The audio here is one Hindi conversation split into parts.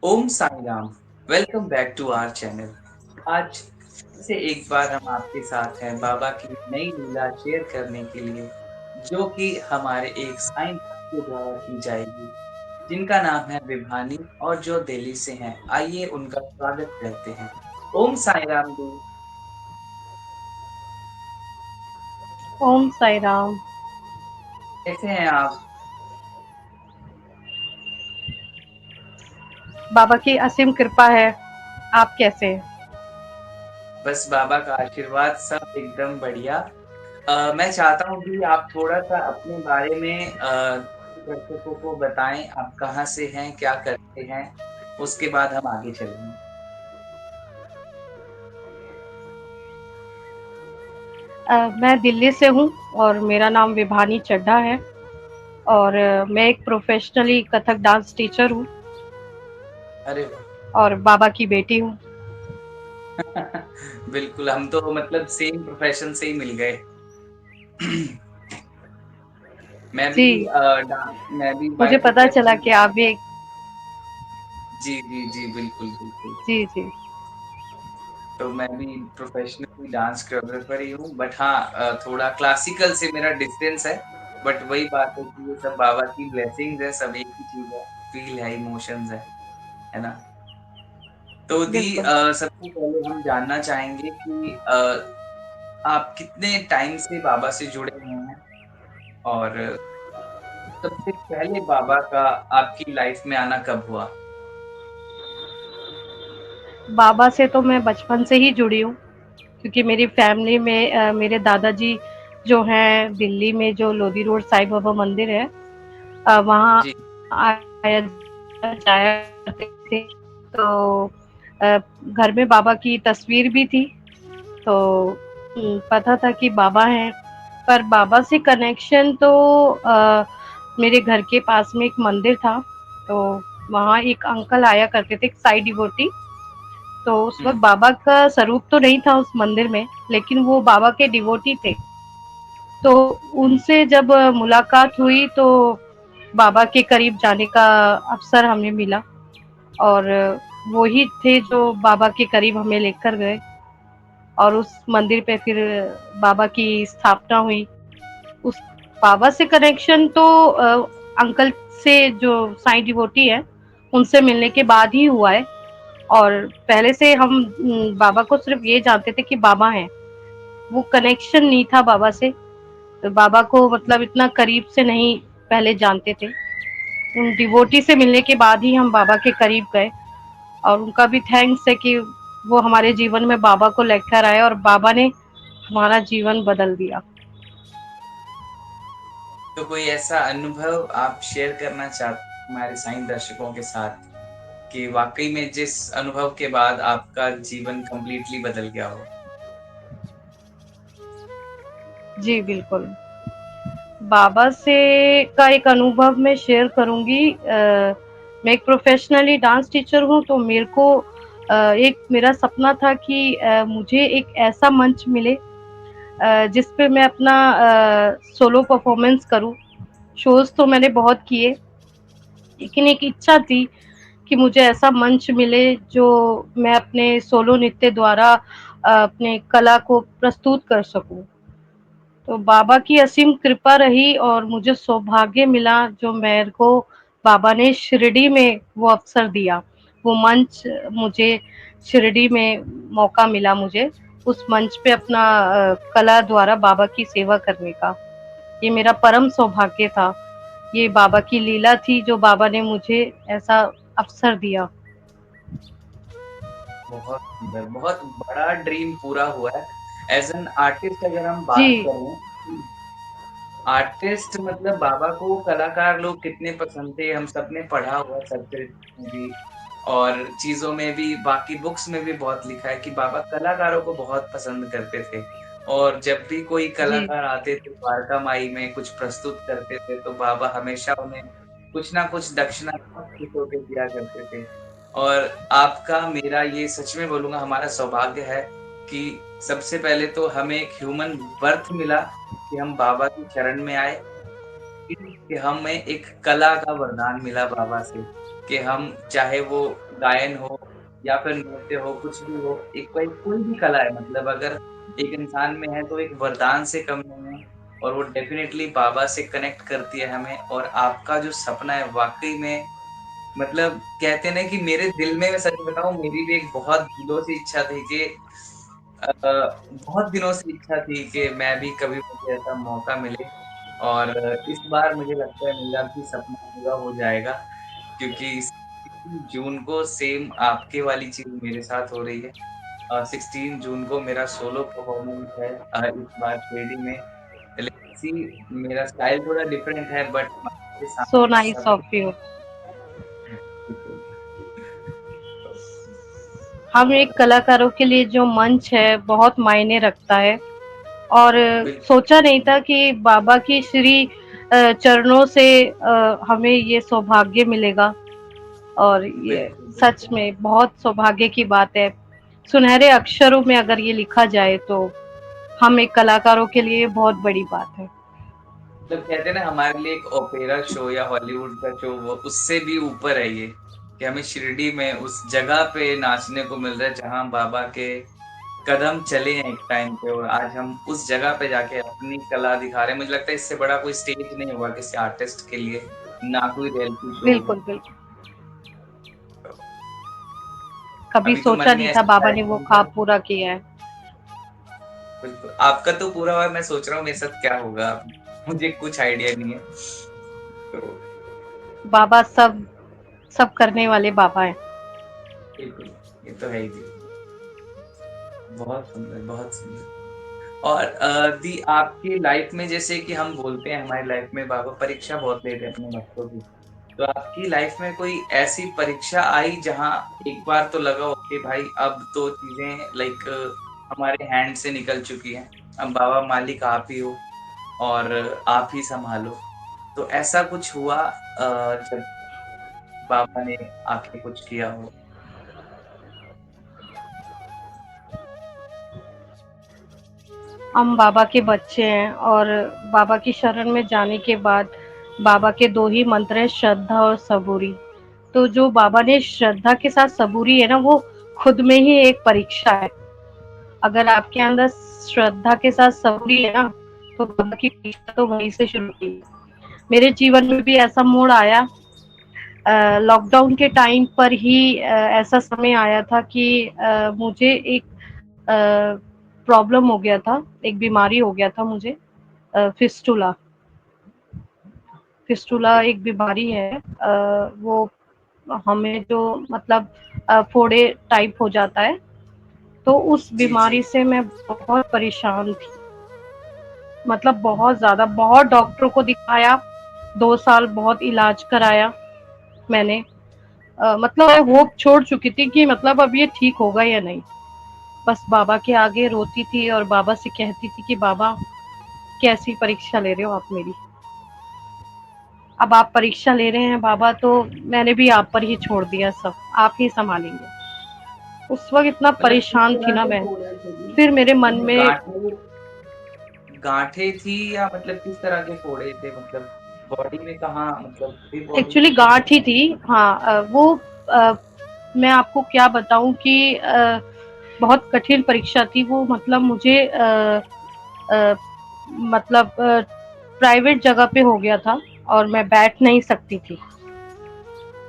Om Sai Ram. Welcome back to our channel. आज फिर से एक बार हम आपके साथ हैं बाबा की नई लीला शेयर करने के लिए, जो कि हमारे एक साईं भक्त के द्वारा की जाएगी, जिनका नाम है विभानी और जो दिल्ली से हैं। आइए उनका स्वागत करते हैं। ओम साई राम जी, ओम साई राम। कैसे हैं आप? बाबा की असीम कृपा है। आप कैसे हैं? बस बाबा का आशीर्वाद, सब एकदम बढ़िया। मैं चाहता हूँ कि आप थोड़ा-सा अपने बारे में दर्शकों को बताएँ, आप कहाँ से हैं, क्या करते हैं? उसके बाद हम आगे चलेंगे। मैं दिल्ली से हूँ और मेरा नाम विभानी चड्ढा है और मैं एक प्रोफेशनली कथक डांस टीचर हूँ अरे वाह! और बाबा की बेटी हूँ। बिल्कुल, हम तो मतलब सेम प्रोफ़ेशन से ही मिल गए। मैं जी, भी मैं भी बाय मुझे पता चला प्रोफ़ेशन कि आप डांस। भी एक। जी, जी, जी, बिल्कुल, बिल्कुल। जी, जी। तो मैं भी प्रोफ़ेशनली डांस कोरियोग्राफ़र ही हूँ, बट हाँ थोड़ा क्लासिकल से मेरा डिस्टेंस है, बट वही बात है कि ये सब बाबा की ब्लेसिंग्स है, सब एक ही चीज़ है, फ़ील है, इमोशंस है ना? तो बिल्कुल। सबसे पहले हम जानना चाहेंगे कि आप कितने टाइम से बाबा से जुड़े हुए हैं? और सबसे पहले बाबा का आपकी लाइफ़ में आना कब हुआ? बाबा से तो मैं बचपन से ही जुड़ी हूँ क्योंकि मेरी फैमिली में मेरे दादाजी जो हैं दिल्ली में जो लोधी रोड साईं बाबा मंदिर है, वहाँ जी, आया जाया करते थे। तो घर में बाबा की तस्वीर भी थी, तो पता था कि बाबा हैं। पर बाबा से कनेक्शन तो मेरे घर के पास में एक मंदिर था, तो वहाँ एक अंकल आया करते थे, एक साई डिवोटी। तो उस हुँ, वक़्त बाबा का स्वरूप तो नहीं था उस मंदिर में, लेकिन वो बाबा के डिवोटी थे। तो हुँ। उनसे जब मुलाकात हुई तो बाबा के करीब जाने का अवसर हमें मिला और वो ही थे जो बाबा के करीब हमें लेकर गए और उस मंदिर पे फिर बाबा की स्थापना हुई। उस बाबा से कनेक्शन तो अंकल से जो साईं डिवोटी है, उनसे मिलने के बाद ही हुआ है और पहले से हम बाबा को सिर्फ़ ये जानते थे कि बाबा हैं। वो कनेक्शन नहीं था बाबा से। तो बाबा को मतलब इतना करीब से नहीं पहले जानते थे। उन डिवोटी से मिलने के बाद ही हम बाबा के करीब गए और उनका भी थैंक्स है कि वो हमारे जीवन में बाबा को लेकर आए और बाबा ने हमारा जीवन बदल दिया। तो कोई ऐसा अनुभव आप शेयर करना चाहते हैं हमारे साईं दर्शकों के साथ, कि वाक़ई में जिस अनुभव के बाद आपका जीवन कंप्लीटली बदल गया हो? जी, बिल्कुल। बाबा से का एक अनुभव मैं शेयर करूँगी। मैं एक प्रोफ़ेशनली डांस टीचर हूँ, तो मेरे को एक मेरा सपना था कि मुझे एक ऐसा मंच मिले जिस पे मैं अपना सोलो परफ़ॉर्मेंस करूँ। शोज़ तो मैंने बहुत किए, लेकिन एक इच्छा थी कि मुझे ऐसा मंच मिले जो मैं अपने सोलो नृत्य द्वारा अपने कला को प्रस्तुत कर सकूँ। तो बाबा की असीम कृपा रही और मुझे सौभाग्य मिला जो मेरे को बाबा ने शिरडी में वो अवसर दिया। वो मंच मुझे शिरडी में मौका मिला मुझे उस मंच पे अपना कला द्वारा बाबा की सेवा करने का। ये मेरा परम सौभाग्य था। ये बाबा की लीला थी जो बाबा ने मुझे ऐसा अवसर दिया। बहुत सुंदर, बहुत बड़ा ड्रीम पूरा हुआ है। एज़ एन आर्टिस्ट अगर हम जी, बात करें, आर्टिस्ट मतलब बाबा को कलाकार लोग कितने पसंद थे, हम सबने पढ़ा हुआ है संस्कृत में भी और चीज़ों में भी, बाकी बुक्स में भी बहुत लिखा है कि बाबा कलाकारों को बहुत पसंद करते थे। और जब भी कोई जी, कलाकार आते थे द्वारका माई में कुछ प्रस्तुत करते थे, तो बाबा हमेशा उन्हें कुछ ना कुछ दक्षिणा बहुत खुश होके दिया करते थे। और आपका, मेरा, ये सच में बोलूँगा हमारा सौभाग्य है कि सबसे पहले तो हमें एक ह्यूमन बर्थ मिला कि हम बाबा की शरण में आए, कि हमें एक कला का वरदान मिला बाबा से, कि हम चाहे वो गायन हो या फिर नृत्य हो, कुछ भी हो, एक कोई भी कला है मतलब अगर एक इंसान में है तो एक वरदान से कम नहीं है और वो डेफ़िनेटली बाबा से कनेक्ट करती है हमें और आपका जो सपना है वाक़ई में मतलब कहते हैं ना कि मेरे दिल में मैं सच बताऊँ मेरी भी एक बहुत दिनों से इच्छा थी कि बहुत दिनों से इच्छा थी कि मैं भी कभी मुझे ऐसा मौका मिले और इस बार मुझे लगता है मेरा भी सपना पूरा हो जाएगा क्योंकि 16 जून को सेम आपके वाली चीज़ मेरे साथ हो रही है। 16 जून को मेरा सोलो परफॉर्मेंस है इस बार शिरडी में। लेट्स सी मेरा स्टाइल थोड़ा डिफरेंट है बट आपके सो सामने नाइस सभी ऑफ यू। बिल्कुल, हम एक और कलाकारों के लिए जो मंच है बहुत मायने रखता है। और बिल्कुल, सोचा नहीं था कि बाबा की श्री चरणों से हमें ये सौभाग्य मिलेगा। और ये बिल्कुल, सच बिल्कुल। में बहुत सौभाग्य की बात है। सुनहरे अक्षरों में अगर ये लिखा जाए तो हम एक कलाकारों के लिए बहुत बड़ी बात है। मतलब कहते हैं ना हमारे लिए एक ओपेरा शो या हॉलीवुड का शो वो उससे भी ऊपर है ये, कि हमें शिरडी में उस जगह पे नाचने को मिल रहा है जहाँ बाबा के कदम चले हैं एक टाइम पे और आज हम उस जगह पे जाके अपनी कला दिखा रहे हैं। मुझे लगता है इससे बड़ा कोई स्टेज नहीं होगा किसी आर्टिस्ट के लिए, ना कोई रियलिटी शो होगा। बिल्कुल, बिल्कुल। कभी अभी तो मन सोचा में नहीं था ऐसा बाबा है ने वो कि ख्वाब पूरा किया है। बिल्कुल, आपका तो पूरा हुआ है, मैं सोच रहा हूँ मेरे साथ क्या होगा अब? मुझे कुछ आइडिया नहीं है। तो बाबा सब सब करने वाले बाबा हैं। बिल्कुल, ये तो है ही जी। बहुत सुंदर, बहुत सुंदर। और दी आपकी लाइफ में जैसे कि हम बोलते हैं हमारी लाइफ में बाबा परीक्षा बहुत लेते हैं अपने भक्तों की। तो आपकी लाइफ में कोई ऐसी परीक्षा आई जहाँ एक बार तो लगा हो कि भाई अब तो चीज़ें लाइक हमारे हैंड से निकल चुकी हैं। अब बाबा मालिक आप ही हो और आप ही सँभालो। तो ऐसा कुछ हुआ जब बाबा ने आके कुछ किया हो? हम बाबा के बच्चे हैं और बाबा की शरण में जाने के बाद बाबा के 2 ही मंत्र हैं, श्रद्धा और सबूरी। तो जो बाबा ने श्रद्धा के साथ सबूरी है ना, वो खुद में ही एक परीक्षा है। अगर आपके अंदर श्रद्धा के साथ सबूरी है ना, तो बाबा की परीक्षा तो वहीं से शुरू होती है। मेरे जीवन में भी ऐसा मोड़ आया। लॉकडाउन के टाइम पर ही ऐसा समय आया था कि मुझे एक प्रॉब्लम हो गया था, एक बीमारी हो गया था मुझे, फिस्टुला। Fistula okay. एक बीमारी है, वो हमें जो मतलब फोड़े टाइप हो जाता है। तो उस जी, जी। बीमारी से मैं बहुत परेशान थी, मतलब बहुत ज़्यादा, बहुत डॉक्टरों को दिखाया, 2 साल बहुत इलाज कराया मैंने। मतलब मैं हुँ, होप छोड़ चुकी थी कि मतलब अब ये ठीक होगा या नहीं। बस बाबा के आगे रोती थी और बाबा से कहती थी कि बाबा कैसी परीक्षा ले रहे हो आप मेरी? अब आप परीक्षा ले रहे हैं बाबा, तो मैंने भी आप पर ही छोड़ दिया सब, आप ही सँभालेंगे। उस वक़्त इतना मतलब किस परेशान थी तरह ना के मैं, फोड़े थे जी? फिर मेरे मन मतलब में गाँठें थी या मतलब किस तरह के फोड़े थे? मतलब बॉडी में कहाँ मतलब पूरी बॉडी एक्चुअली पे थे? गाँठ ही थी। हाँ, वो अ, मैं आपको क्या बताऊँ कि बहुत कठिन परीक्षा थी वो, मतलब मुझे अ, मतलब प्राइवेट जगह पे हो गया था और मैं बैठ नहीं सकती थी।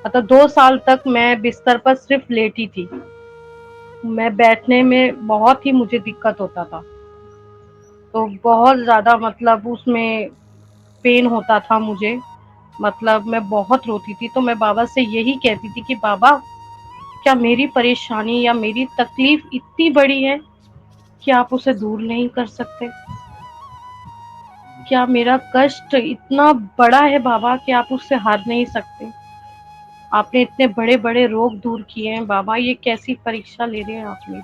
मतलब 2 साल तक मैं बिस्तर पर सिर्फ़ लेटी थी। मैं बैठने में बहुत ही मुझे दिक्कत होता था। तो बहुत ज़्यादा मतलब उसमें पेन होता था मुझे, मतलब मैं बहुत रोती थी। तो मैं बाबा से यही कहती थी कि बाबा, क्या मेरी परेशानी या मेरी तकलीफ़ इतनी बड़ी है कि आप उसे दूर नहीं कर सकते? क्या मेरा कष्ट इतना बड़ा है बाबा कि आप उससे हार नहीं सकते? आपने इतने बड़े-बड़े रोग दूर किए हैं बाबा, ये कैसी परीक्षा ले रहे हैं आप मेरी?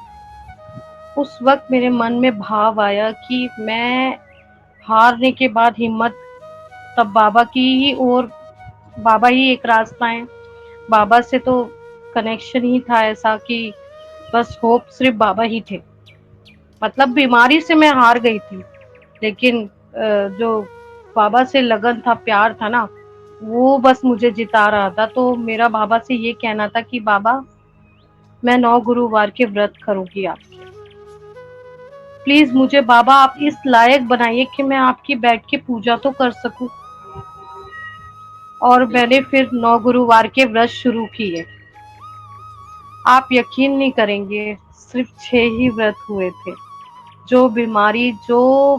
उस वक़्त मेरे मन में भाव आया कि मैं हारने के बाद हिम्मत, तब बाबा की ही ओर, बाबा ही एक रास्ता है। बाबा से तो कनेक्शन ही था ऐसा कि बस होप सिर्फ़ बाबा ही थे। मतलब बीमारी से मैं हार गई थी, लेकिन जो बाबा से लगन था, प्यार था ना, वो बस मुझे जिता रहा था। तो मेरा बाबा से ये कहना था कि बाबा, मैं 9 गुरुवार के व्रत करूँगी आपके। प्लीज़ मुझे बाबा आप इस लायक बनाइए कि मैं आपकी बैठ के पूजा तो कर सकूँ। और मैंने बिल्कुल, फिर 9 गुरुवार के व्रत शुरू किए। आप यकीन नहीं करेंगे, सिर्फ़ 6 ही व्रत हुए थे। जो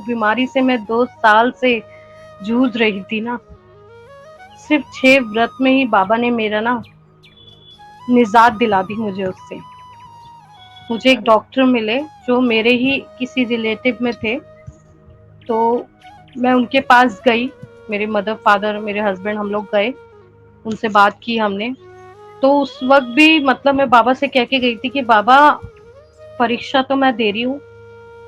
बीमारी से मैं 2 साल से जूझ रही थी ना, सिर्फ़ 6 व्रत में ही बाबा ने मेरा ना निजात दिला दी मुझे उससे। मुझे एक अरे वाह! डॉक्टर मिले जो मेरे ही किसी रिलेटिव में थे, तो मैं उनके पास गई। मेरे मदर, फादर, मेरे हस्बैंड हम लोग गए, उनसे बात की हमने। तो उस वक़्त भी मतलब मैं बाबा से कह के गई थी कि बाबा, परीक्षा तो मैं दे रही हूँ,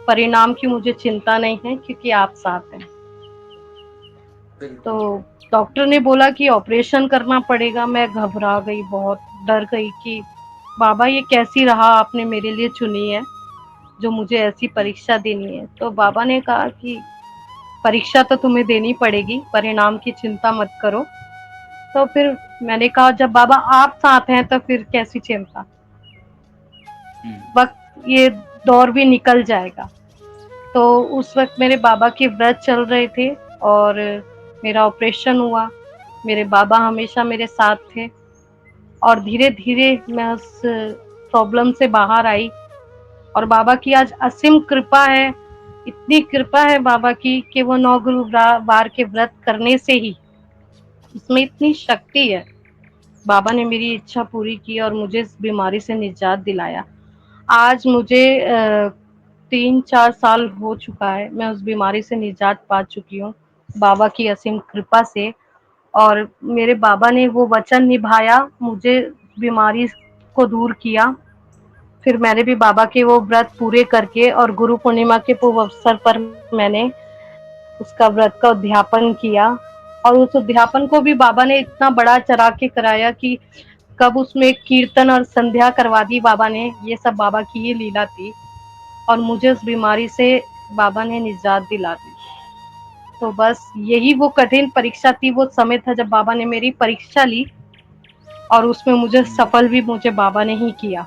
परिणाम की मुझे चिंता नहीं है क्योंकि आप साथ हैं। तो बिल्कुल, डॉक्टर ने बोला कि ऑपरेशन करना पड़ेगा। मैं घबरा गई, बहुत डर गई कि बाबा ये कैसी राह आपने मेरे लिए चुनी है, जो मुझे ऐसी जी, परीक्षा देनी है। तो बाबा ने कहा कि परीक्षा तो तुम्हें देनी पड़ेगी, परिणाम की चिंता मत करो। तो फिर मैंने कहा जब बाबा आप साथ हैं तो फिर कैसी चिंता, हुँ, वक़्त ये दौर भी निकल जाएगा। तो उस वक़्त मेरे बाबा के व्रत चल रहे थे और मेरा ऑपरेशन हुआ। मेरे बाबा हमेशा मेरे साथ थे और धीरे-धीरे मैं उस प्रॉब्लम से बाहर आई। और बाबा की आज असीम कृपा है, इतनी कृपा है बाबा की कि वो 9 गुरुवार के व्रत करने से ही उसमें इतनी शक्ति है। बाबा ने मेरी इच्छा पूरी की और मुझे इस बीमारी से निजात दिलाया। आज मुझे 3-4 साल हो चुका है, मैं उस बीमारी से निजात पा चुकी हूँ, बाबा की असीम कृपा से। और मेरे बाबा ने वो वचन निभाया, मुझे बीमारी को दूर किया। फिर मैंने भी बाबा के वो व्रत पूरे करके और गुरु पूर्णिमा के पूर्व अवसर पर मैंने उसका व्रत का उद्यापन किया। और उस उद्यापन को भी बाबा ने इतना बड़ा चढ़ा के कराया कि कब उसमें कीर्तन और संध्या करवा दी बाबा ने, ये सब बाबा की ही लीला थी। और मुझे उस बीमारी से बाबा ने निजात दिला दी। तो बस यही वो कठिन परीक्षा थी, वो समय था जब बाबा ने मेरी परीक्षा ली और उसमें मुझे हुँ, सफल भी मुझे बाबा ने ही किया।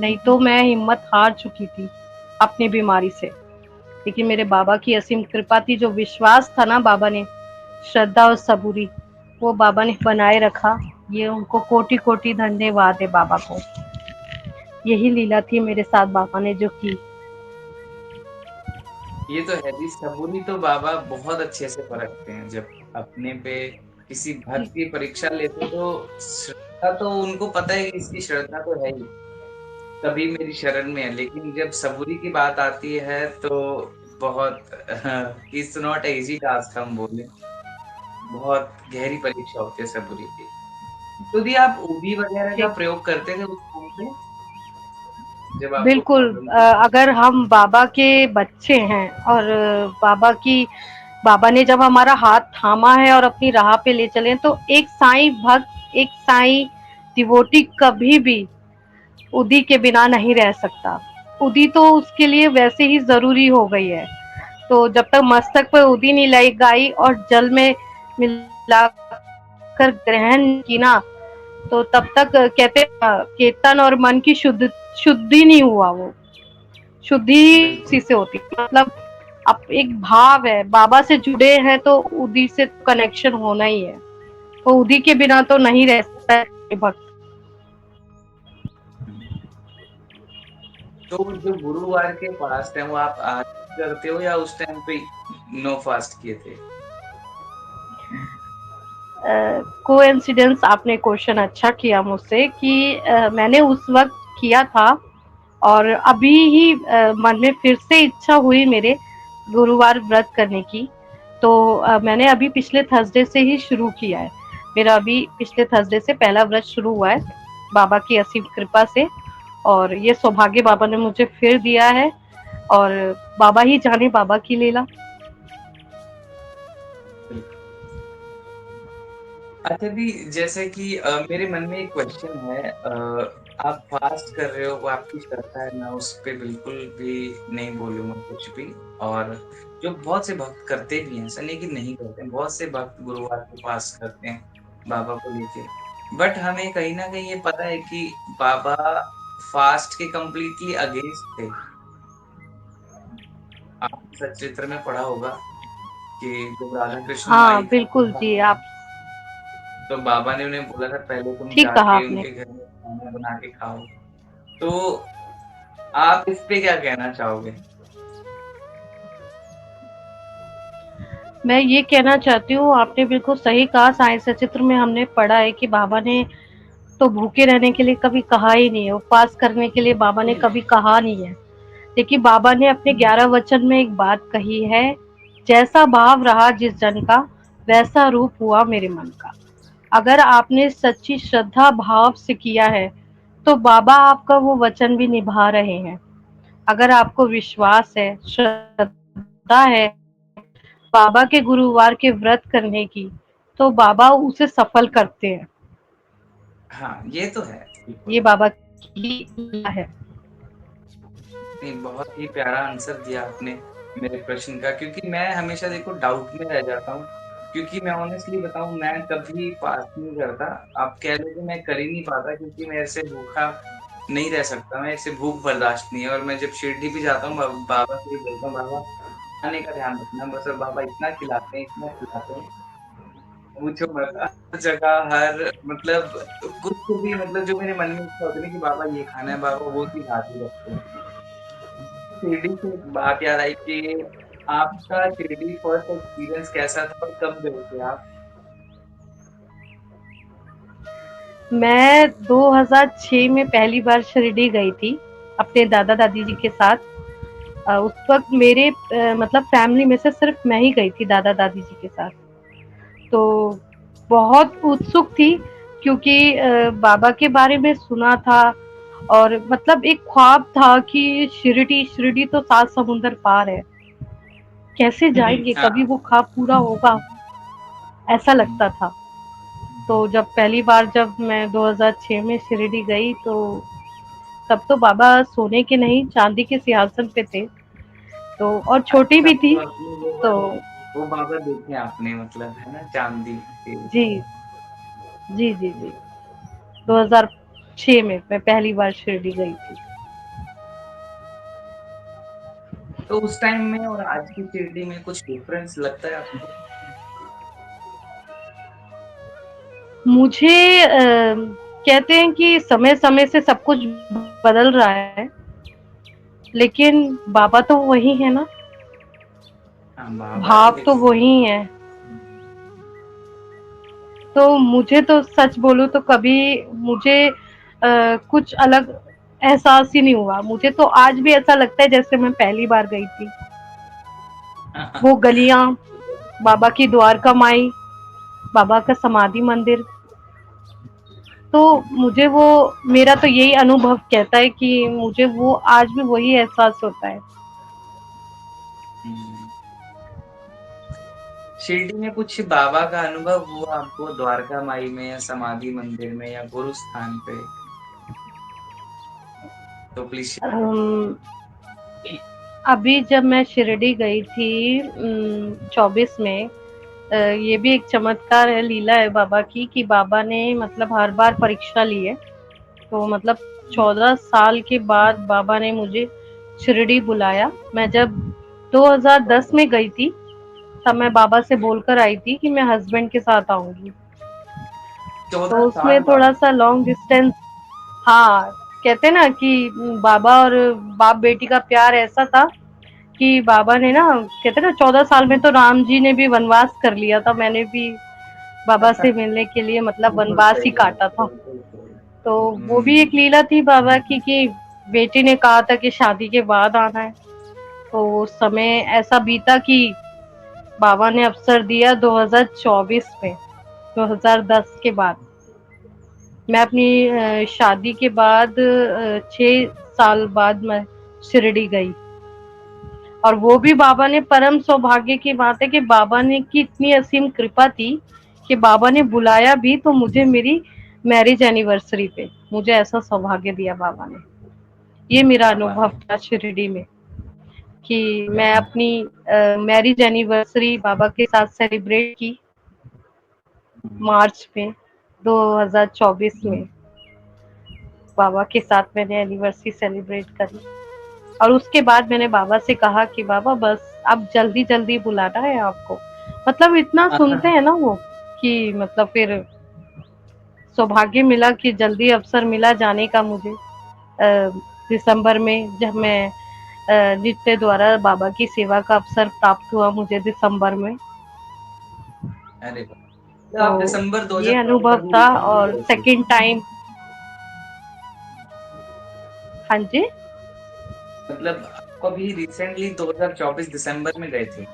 नहीं तो मैं हिम्मत हार चुकी थी अपनी बीमारी से। लेकिन मेरे बाबा की असीम कृपा थी, जो विश्वास था ना बाबा ने, श्रद्धा और सबूरी, वो बाबा ने बनाए रखा। ये उनको कोटि-कोटि धन्यवाद है बाबा को। यही लीला थी मेरे साथ बाबा ने जो की। ये तो है जी, सबूरी तो बाबा बहुत अच्छे से परखते हैं। जब अपने पे किसी भक्त की परीक्षा लेते तो श्रद्धा तो उनको पता है कि इसकी श्रद्धा तो है ही, तभी मेरी शरण में है। लेकिन जब सबूरी की बात आती है तो बहुत इट्स नॉट ईज़ी टास्क हम बोलें, बहुत गहरी परीक्षा होती है सबूरी की। तो दी आप ऊबी वगैरह का ठीक। प्रयोग करते थे उस टाइम पे, जब आपको बिल्कुल। प्रॉब्लम थी? अगर हम बाबा के बच्चे हैं और बाबा ने जब हमारा हाथ थामा है और अपनी राह पे ले चले हैं, तो एक साईं भक्त, एक साईं डिवोटी कभी भी उदी के बिना नहीं रह सकता। उदी तो उसके लिए वैसे ही ज़रूरी हो गई है। तो जब तक मस्तक पे उदी नहीं लगाई और जल में मिलाकर ग्रहण की ना, तो तब तक कहते हैं कीर्तन और मन की शुद्धि नहीं हुआ वो। शुद्धि उसी बिल्कुल। से होती है। मतलब अब एक भाव है, बाबा से जुड़े हैं तो उदी से कनेक्शन होना ही है। तो उदी के बिना तो नहीं रह सकता है भक्त। हुँ। तो जो गुरुवार के फास्ट हैं वो आप आज भी करते हो या उस टाइम पे नो फास्ट किए थे? कोइंसिडेंस, आपने क्वेश्चन अच्छा किया मुझसे कि मैंने उस वक़्त किया था और अभी ही मन में फिर से इच्छा हुई मेरे गुरुवार व्रत करने की। तो मैंने अभी पिछले थर्सडे से ही शुरू किया है। मेरा अभी पिछले थर्सडे से पहला व्रत शुरू हुआ है, बाबा की असीम कृपा से। और ये सौभाग्य बाबा ने मुझे फिर दिया है और बाबा ही जाने बाबा की लीला। बिल्कुल। अच्छा दी, जैसे कि मेरे मन में एक क्वेश्चन है, आप फास्ट कर रहे हो, वो आपकी श्रद्धा है, मैं उस पे बिल्कुल भी नहीं बोलूँगा कुछ भी। और जो बहुत से भक्त करते भी हैं, ऐसा नहीं कि नहीं करते हैं, बहुत से भक्त गुरुवार को फास्ट करते हैं। बाबा को लेके। बट हमें कहीं न कहीं ये पता है कि बाबा फास्ट के कंप्लीटली अगेंस्ट थे। आपने सच्चित्र में पढ़ा होगा कि जब राधा कृष्ण हाँ, माई का बिल्कुल था, जी, आप तो बाबा ने उन्हें बोला था पहले तुम ठीक कहा जाके आपने। उनके घर में खाना बना के खाओ। तो आप इस पे क्या कहना चाहोगे? मैं ये कहना चाहती हूँ, आपने बिल्कुल सही कहा, साईं सचित्र में हमने पढ़ा है कि बाबा ने तो भूखे रहने के लिए कभी कहा ही नहीं है, उपवास करने के लिए बाबा ने कभी कहा नहीं है। लेकिन बाबा ने अपने 11 वचन में एक बात कही है, जैसा भाव रहा जिस जन का, वैसा रूप हुआ मेरे मन का। अगर आपने सच्ची श्रद्धा भाव से किया है, तो बाबा आपका वो वचन भी निभा रहे हैं। अगर आपको विश्वास है, श्रद्धा है बाबा के गुरुवार के व्रत करने की, तो बाबा उसे सफल करते हैं। हाँ, ये तो है, ये बिल्कुल। बाबा की लीला है। नहीं, बहुत ही प्यारा आंसर दिया आपने मेरे प्रश्न का, क्योंकि मैं हमेशा देखो डाउट में रह जाता हूँ, क्योंकि मैं ऑनेस्टली बताऊँ मैं कभी फास्ट नहीं करता। आप कह लो कि मैं कर ही नहीं पाता, क्योंकि मेरे से भूखा नहीं रह सकता, मेरे से भूख बर्दाश्त नहीं है। और मैं जब शिरडी भी जाता हूँ बाबा से ही बोलता हूँ, बाबा खाने का ध्यान रखना बस, और बाबा इतना खिलाते हैं, पूछो मत। हर जगह हर मतलब कुछ भी मतलब जो मेरे मन में इच्छा होती है ना कि बाबा ये खाना है, बाबा वो चीज़ हाथ में रखते हैं। शिरडी से एक बात याद आई कि आपका शिरडी फर्स्ट एक्सपीरियंस कैसा था और कब गए थे आप? मैं 2006 में पहली बार शिरडी गई थी, अपने दादा-दादी जी के साथ। उस वक़्त मेरे मतलब फैमिली में से सिर्फ़ मैं ही गई थी दादा-दादी जी के साथ। तो बहुत उत्सुक थी, क्योंकि बाबा के बारे में सुना था, और मतलब एक ख्वाब था कि शिरडी शिरडी तो 7 समुंदर पार है। कैसे जाएँगे? कभी हाँ। वो ख्वाब पूरा होगा? ऐसा हुँ, लगता था। तो जब पहली बार जब मैं 2006 में शिरडी गई, तो तब तो बाबा सोने के नहीं चांदी के सिंहासन पे थे, तो और छोटी अच्छा, भी थी। तो अपने तो वो बाबा देखे आपने, मतलब है ना, चाँदी के। जी, जी, जी, जी। 2006 में मैं पहली बार शिरडी गई थी। तो उस टाइम में और आज की शिरडी में कुछ डिफरेंस लगता है आपको? मुझे कहते हैं कि समय-समय से सब कुछ बदल रहा है, लेकिन बाबा तो वही है ना, हाँ, बाबा तो भाव तो देखो। वही है। तो मुझे तो सच बोलूँ तो कभी मुझे कुछ अलग एहसास ही नहीं हुआ। मुझे तो आज भी ऐसा लगता है जैसे मैं पहली बार गई थी। वो गलियाँ, बाबा की द्वारका माई, बाबा का समाधि मंदिर, तो मुझे वो मेरा तो यही अनुभव कहता है कि मुझे वो आज भी वही एहसास होता है। हुँ। शिरडी में कुछ बाबा का अनुभव हुआ आपको द्वारका माई में या समाधि मंदिर में या गुरु स्थान पे? तो प्लीज़ शेयर करें। अम, अभी जब मैं शिरडी गई थी 24 में, ये भी एक चमत्कार है, लीला है बाबा की कि बाबा ने मतलब हर बार परीक्षा ली है। तो मतलब हुँ, 14 साल के बाद बाबा ने मुझे शिरडी बुलाया। मैं जब 2010 में गई थी, तब मैं बाबा से बोलकर आई थी कि मैं हस्बैंड के साथ आऊँगी। 14 तो साल उसमें बाद। थोड़ा-सा लॉन्ग डिस्टेंस, हाँ, कहते हैं ना कि बाबा और बाप-बेटी का प्यार ऐसा था कि बाबा ने ना, कहते हैं ना 14 साल में तो राम जी ने भी वनवास कर लिया था, मैंने भी बाबा से मिलने के लिए मतलब बिल्कुल वनवास सही ही बात काटा है, था। बिल्कुल सही। तो वो भी एक हुँ, लीला थी बाबा की कि बेटी ने कहा था कि शादी के बाद आना है। तो वो समय ऐसा बीता कि बाबा ने अवसर दिया 2024 में, 2010 के बाद। मैं अपनी शादी के बाद 6 साल बाद मैं शिरडी गई, और वो भी बाबा ने, परम सौभाग्य की बात है कि बाबा ने की इतनी असीम कृपा थी कि बाबा ने बुलाया भी तो मुझे मेरी मैरिज एनिवर्सरी पे, मुझे ऐसा सौभाग्य दिया बाबा ने। ये मेरा क्या बात अनुभव है। था शिरडी में कि क्या मैं बात अपनी मैरिज एनिवर्सरी बाबा के साथ सेलिब्रेट की है। मार्च में। 2024 में बाबा के साथ मैंने एनिवर्सरी सेलिब्रेट करी। और उसके बाद मैंने बाबा से कहा कि बाबा बस अब जल्दी-जल्दी बुलाना है आपको। मतलब इतना सुनते हैं ना वो कि मतलब फिर सौभाग्य मिला कि जल्दी अवसर मिला जाने का मुझे। दिसंबर में जब मैं नित्य द्वारा बाबा की सेवा का अवसर प्राप्त हुआ मुझे दिसंबर में। अरे वाह! तो तो आप दिसंबर ये 2024 अनुभव अभी था रिसेंटली और गए थे। Second time. हाँ जी। मतलब आप अभी रिसेंटली 2024 दिसंबर में गए थे?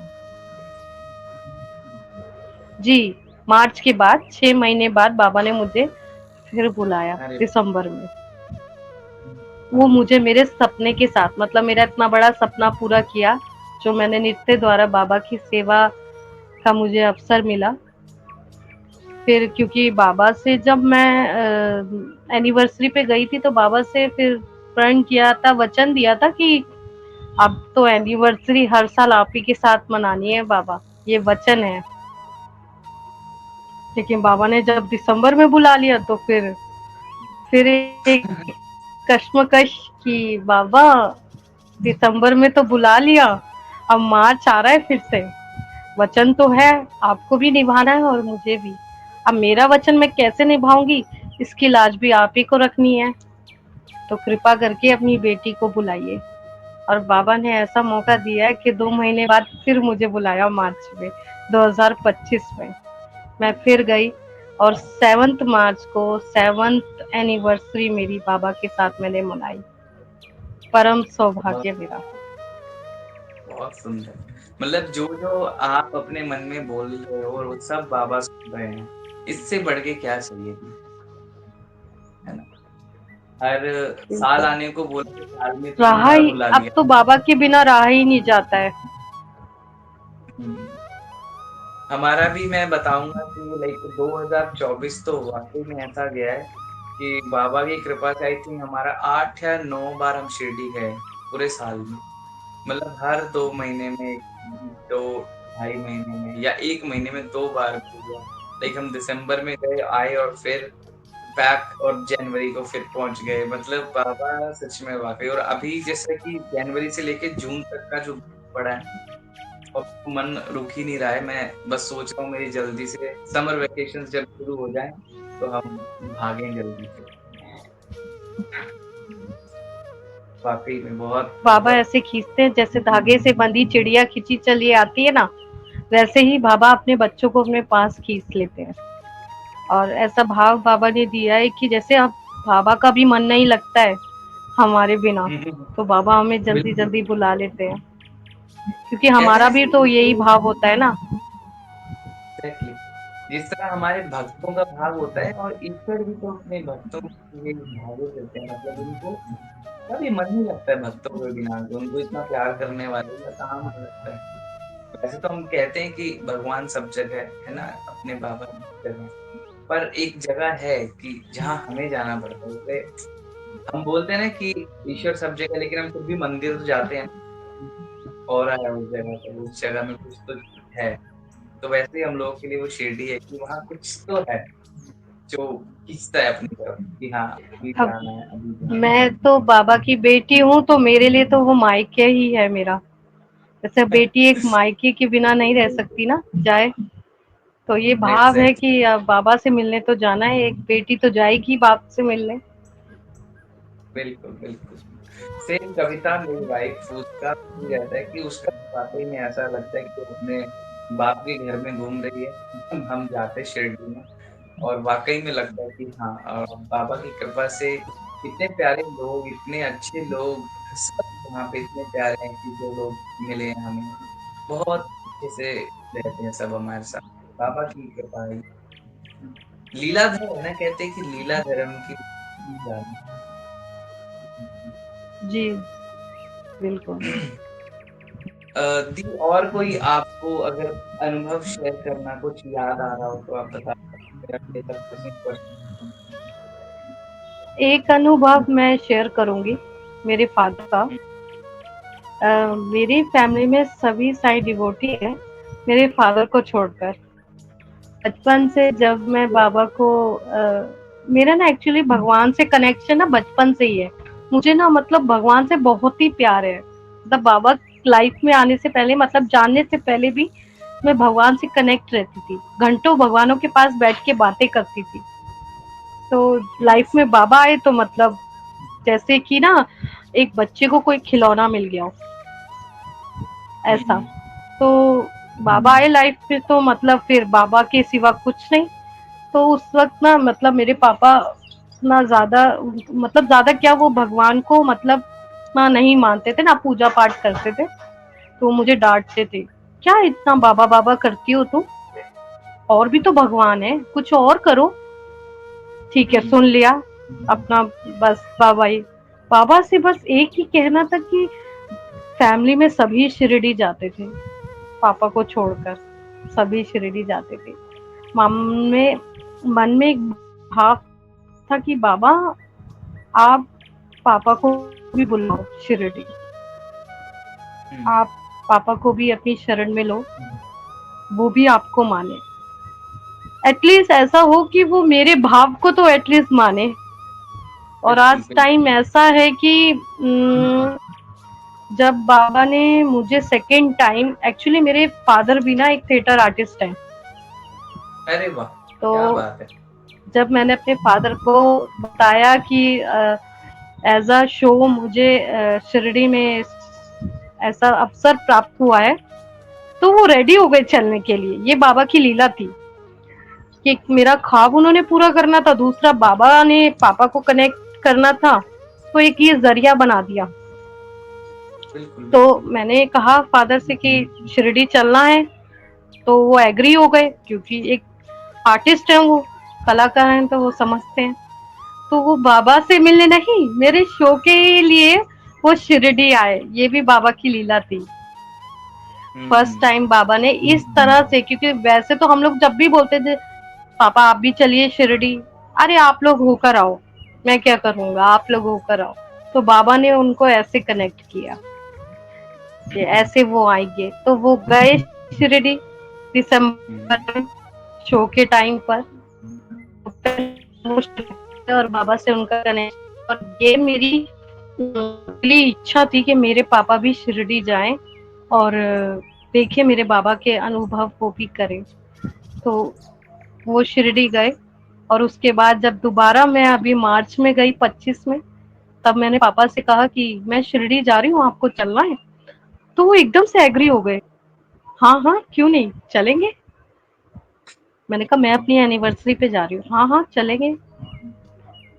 जी, मार्च के बाद 6 महीने बाद बाबा ने मुझे फिर बुलाया अरे दिसंबर में। वो वाह! मुझे मेरे सपने के साथ मतलब मेरा इतना बड़ा सपना पूरा किया, जो मैंने नित्य द्वारा बाबा की सेवा का मुझे अवसर मिला। फिर क्योंकि बाबा से जब मैं एनिवर्सरी पे गई थी तो बाबा से फिर प्रण किया था, वचन दिया था कि अब तो एनिवर्सरी हर साल आप ही के साथ मनानी है बाबा, ये वचन है। लेकिन बाबा ने जब दिसंबर में बुला लिया तो फिर एक कश्मकश कि बाबा दिसंबर में तो बुला लिया, अब मार्च आ रहा है फिर से। वचन तो है, आपको भी निभाना है और मुझे भी। अब मेरा वचन मैं कैसे निभाऊँगी, इसकी लाज भी आप ही को रखनी है। तो कृपा करके अपनी बेटी को बुलाइए। और बाबा ने ऐसा मौका दिया है कि 2 महीने बाद फिर मुझे बुलाया मार्च में, 2025 में। मैं फिर गई और 7th मार्च को 7th एनिवर्सरी मेरी बाबा के साथ मैंने मनाई। परम बहुत सौभाग्य मेरा। बहुत सुंदर। मतलब जो-जो आप अपने मन में बोल रहे हो और वो सब बाबा सुन रहे हैं। इससे बढ़ के क्या चाहिए? है ना? हर साल बिल्कुल। आने को बोला तो साल में 3 रहा बार ही बुला अब लिया। तो बाबा के बिना रहा ही नहीं जाता है। हुँ। हमारा भी मैं बताऊँगा कि लाइक 2024 तो वाक़ई में ऐसा गया है कि बाबा की कृपा से आई थिंक हमारा 8 या 9 बार हम शिरडी गए, पूरे साल में। मतलब हर 2 महीने में, 2 ढाई महीने में या 1 महीने में 2 बार भी हुआ। लाइक हम दिसंबर में गए, आए और फिर बैक और जनवरी को फिर पहुँच गए। मतलब बाबा सच में वाक़ई और अभी जैसे कि जनवरी से लेके जून तक का जो पड़ा है अब तो मन रुक ही नहीं रहा है। मैं बस सोच रहा हूँ मेरी जल्दी से समर वैकेशंस जब शुरू हो जाएँ, तो हम भागें जल्दी से। वाक़ई में बहुत बाबा बहुत ऐसे खींचते हैं जैसे धागे से बंधी चिड़िया खींची चली आती है ना, वैसे ही बाबा अपने बच्चों को अपने पास खींच लेते हैं। और ऐसा भाव बाबा ने दिया है कि जैसे अब बाबा का भी मन नहीं लगता है हमारे बिना, तो बाबा हमें बिल्कुल, जल्दी-जल्दी बुला लेते हैं। क्योंकि कहते हैं हमारा ना भी कि तो यही जो भाव होता है ना। एग्ज़ैक्टली जिस तरह हमारे भक्तों का भाव होता है और ईश्वर भी तो अपने भक्तों के लिए भावुक रहते हैं। मतलब उनको कभी मन नहीं लगता है भक्तों के बिना, उनको इतना प्यार करने वाले का कहाँ मन लगता है। वैसे तो हम कहते हैं कि भगवान सब जगह है ना? अपने बाबा सब जगह। पर एक जगह है कि जहाँ हमें जाना पड़ता है। जैसे हम बोलते हैं ना कि ईश्वर सब जगह लेकिन हम फिर भी मंदिर तो जाते हैं। ऑरा है उस जगह पे, उस जगह में कुछ तो है। तो वैसे ही हम लोगों के लिए वो शिरडी है कि वहाँ कुछ तो है, जो खींचता है अपनी तरफ कि हाँ, अभी अब जाना है, अभी जाना है। मैं तो बाबा की बेटी हूँ तो मेरे लिए तो वो मायके ही है मेरा। जैसे बेटी एक मायके के बिना नहीं रह बिल्कुल, सकती ना, जाए। तो ये भाव है एग्ज़ैक्टली, कि बाबा से मिलने तो जाना है, एक बेटी तो जाएगी बाप से मिलने। बिल्कुल, बिल्कुल। सेम कविता मेरी वाइफ़ उसका भी रहता है कि उसका वाक़ई में ऐसा लगता है कि वो अपने बाप के घर में घूम रही है। हम जाते शिरडी में और वाक़ई में लगता है कि हाँ बाबा की कृपा से इतने प्यारे लोग, इतने अच्छे लोग, सब वहाँ पे इतने प्यारे हैं कि जो लोग मिले हैं हमें, बहुत अच्छे से रहते हैं सब हमारे साथ। बाबा की कृपा है। लीलाधर है ना, कहते हैं कि लीलाधर उनकी जान जी, बिल्कुल। दी और कोई आपको अगर अनुभव शेयर करना कुछ याद आ रहा हो तो आप बता सकते हैं अपने तक प्रश्न क्वेश्चन एक अनुभव मैं शेयर करूँगी मेरे फादर का। हुँ, मेरी फैमिली में सभी साई डिवोटी हैं, मेरे फादर को छोड़कर। बचपन से जब मैं बाबा को मेरा ना एक्चुअली भगवान से कनेक्शन ना बचपन से ही है। मुझे ना मतलब भगवान से बहुत ही प्यार है। मतलब बाबा लाइफ में आने से पहले मतलब जानने से पहले भी मैं भगवान से कनेक्ट रहती थी। घंटों भगवानों के पास बैठ के बातें करती थी। तो लाइफ नाइस। में बाबा आए तो मतलब जैसे कि ना एक बच्चे को कोई खिलौना मिल गया हो, ऐसा। हुँ, तो बाबा आए लाइफ में तो मतलब फिर बाबा के सिवा कुछ नहीं। तो उस वक़्त ना मतलब मेरे पापा ना ज़्यादा मतलब ज़्यादा क्या वो भगवान को मतलब ना नहीं मानते थे, ना पूजा-पाठ करते थे। तो मुझे डाँटते थे, "क्या इतना बाबा-बाबा करती हो तुम? और भी तो भगवान हैं, कुछ और करो।" ठीक है, हुँ, सुन लिया, अपना बस बाबा ही। बाबा से बस एक ही कहना था कि फैमिली में सभी शिरडी जाते थे, पापा को छोड़कर, सभी शिरडी जाते थे। मन में मन में एक भाव था कि बाबा आप पापा को भी बुलाओ शिरडी, हुँ, आप पापा को भी अपनी शरण में लो, वो भी आपको माने। एटलीस्ट ऐसा हो कि वो मेरे भाव को तो एटलीस्ट माने। और बिल्कुल, आज बिल्कुल। टाइम ऐसा है कि जब बाबा ने मुझे सेकंड टाइम एक्चुअली मेरे फादर भी ना एक थिएटर आर्टिस्ट हैं। अरे वाह! तो क्या बात है। जब मैंने अपने फादर को बताया कि एज अ शो मुझे शिरडी में ऐसा अवसर प्राप्त हुआ है, तो वो रेडी हो गए चलने के लिए। ये बाबा की लीला थी कि एक मेरा ख्वाब उन्होंने पूरा करना था, दूसरा बाबा ने पापा को कनेक्ट करना था, तो एक ये जरिया बना दिया। बिल्कुल, तो बिल्कुल। मैंने कहा फादर से कि शिरडी चलना है, तो वो एग्री हो गए क्योंकि एक आर्टिस्ट हैं वो, कलाकार हैं तो वो समझते हैं। तो वो बाबा से मिलने नहीं, मेरे शो के लिए वो शिरडी आए। ये भी बाबा की लीला थी। फर्स्ट हुँ, टाइम बाबा ने इस तरह से, क्योंकि वैसे तो हम लोग जब भी बोलते थे पापा आप भी चलिए शिरडी, अरे आप लोग होकर आओ, मैं क्या करूँगा, आप लोग होकर आओ। तो बाबा ने उनको ऐसे कनेक्ट किया कि ऐसे वो आएँगे, तो वो गए शिरडी हुँ, दिसंबर में शो के टाइम पर। और बाबा से उनका कनेक्शन, और ये मेरी दिली इच्छा थी कि मेरे पापा भी शिरडी जाएँ और देखें मेरे बाबा के अनुभव वो भी करें। तो वो शिरडी गए और उसके बाद जब दोबारा मैं अभी मार्च में गई 25 में, तब मैंने पापा से कहा कि मैं शिरडी जा रही हूँ, आपको चलना है? तो वो एकदम से एग्री हो गए। हाँ, हाँ, क्यों नहीं? चलेंगे। मैंने कहा मैं अपनी एनिवर्सरी पे जा रही हूँ। हाँ, हाँ, चलेंगे।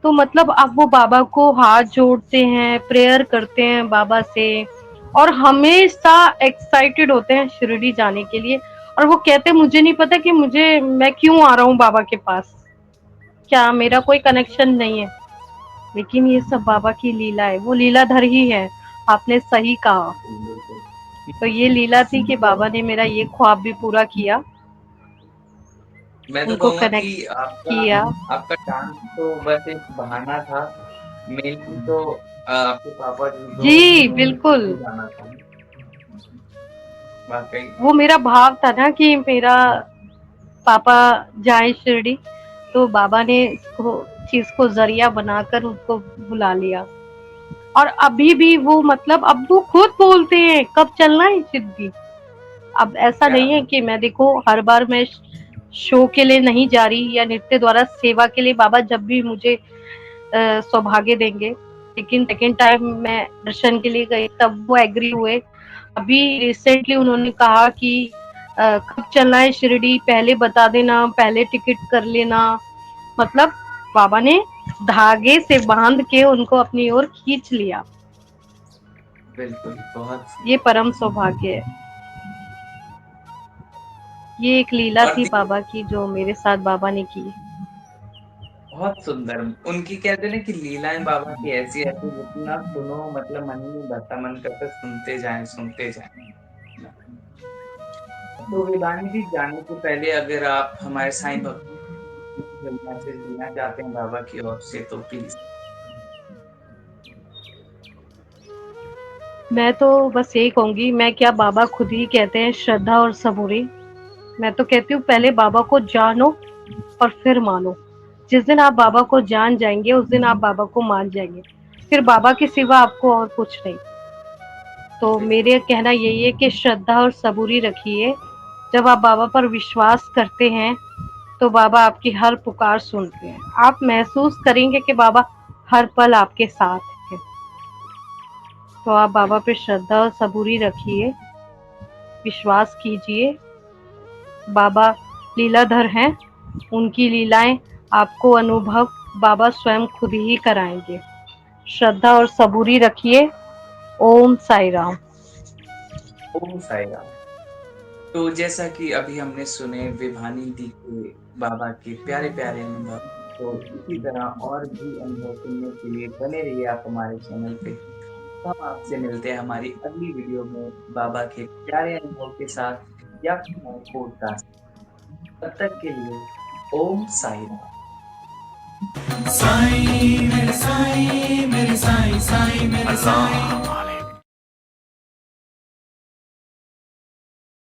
तो मतलब अब वो बाबा को हाथ जोड़ते हैं, प्रेयर करते हैं बाबा से और हमेशा एक्साइटेड होते हैं शिरडी जाने के लिए। और वो कहते हैं मुझे नहीं पता कि मुझे मैं क्यों आ रहा हूँ बाबा के पास, क्या मेरा कोई कनेक्शन नहीं है, लेकिन ये सब बाबा की लीला है, वो लीलाधर ही है। आपने सही कहा। बिल्कुल। तो ये लीला थी कि तो बाबा ने मेरा ये ख्वाब भी पूरा किया, मैं तो उनको कहूँगा कनेक्ट कि आपका किया। आपका डांस तो बस एक बहाना था। मेनली तो आपके पापा जी को जी, बिल्कुल। दिल्ली जाना था। वाक़ई। वो मेरा भाव था ना कि मेरा पापा जाएँ शिरडी, तो बाबा ने इसको चीज़ को ज़रिया बनाकर उसको बुला लिया। और अभी भी वो मतलब अब वो खुद बोलते हैं, "कब चलना है शिरडी?" अब ऐसा क्या नहीं है बात कि मैं देखो हर बार मैं शो के लिए नहीं जा रही या नृत्य द्वारा सेवा के लिए बाबा जब भी मुझे सौभाग्य देंगे। लेकिन सेकंड टाइम मैं दर्शन के लिए गई तब वो एग्री हुए। अभी रिसेंटली उन्होंने कहा कि कब चलना है शिरडी, पहले बता देना, पहले टिकट कर लेना। मतलब बाबा ने धागे से बांध के उनको अपनी ओर खींच लिया। बिल्कुल, बहुत ये सुंदर। परम सौभाग्य है। ये एक लीला और थी देखिए बाबा की जो मेरे साथ बाबा ने की। बहुत सुंदर। उनकी कहते हैं ना कि लीलाएँ बाबा की ऐसी-ऐसी जितना सुनो मतलब मन ही नहीं भरता, मन करता है सुनते जाएँ, सुनते जाएँ। तो वेदांगी जी जाने से पहले अगर आप हमारे साईं भक्तों को कोई मैसेज देना चाहते हैं बाबा की ओर से तो प्लीज़? मैं तो बस यही कहूँगी, मैं क्या बाबा खुद ही कहते हैं श्रद्धा और सबूरी। मैं तो कहती हूँ पहले बाबा को जानो और फिर मानो। जिस दिन आप बाबा को जान जाएँगे, उस दिन आप बाबा को मान जाएँगे। फिर बाबा के सिवा आपको और कुछ नहीं। तो बिल्कुल, मेरे कहना यही है कि श्रद्धा और सबूरी रखिए। जब आप बाबा पर विश्वास करते हैं, तो बाबा आपकी हर पुकार सुनते हैं। आप महसूस करेंगे कि बाबा हर पल आपके साथ हैं। तो आप बाबा पे बिल्कुल, श्रद्धा और सबूरी रखिए, विश्वास कीजिए। बाबा लीलाधर हैं, उनकी लीलाएँ आपको अनुभव बाबा स्वयं खुद ही कराएँगे। श्रद्धा और सबूरी रखिए। ओम साई राम। ओम साई राम। तो जैसा कि अभी हमने सुने विभानी दी के बाबा के प्यारे-प्यारे अनुभव, तो इसी तरह और भी अनुभव सुनने के लिए बने रहिए आप हमारे चैनल पे। हम आपसे मिलते हैं हमारी अगली वीडियो में बाबा के प्यारे अनुभव के साथ या फिर हमारे पॉडकास्ट। तब तक के लिए ओम साई राम। साईं मेरे साईं मेरे साईं साईं मेरे साईं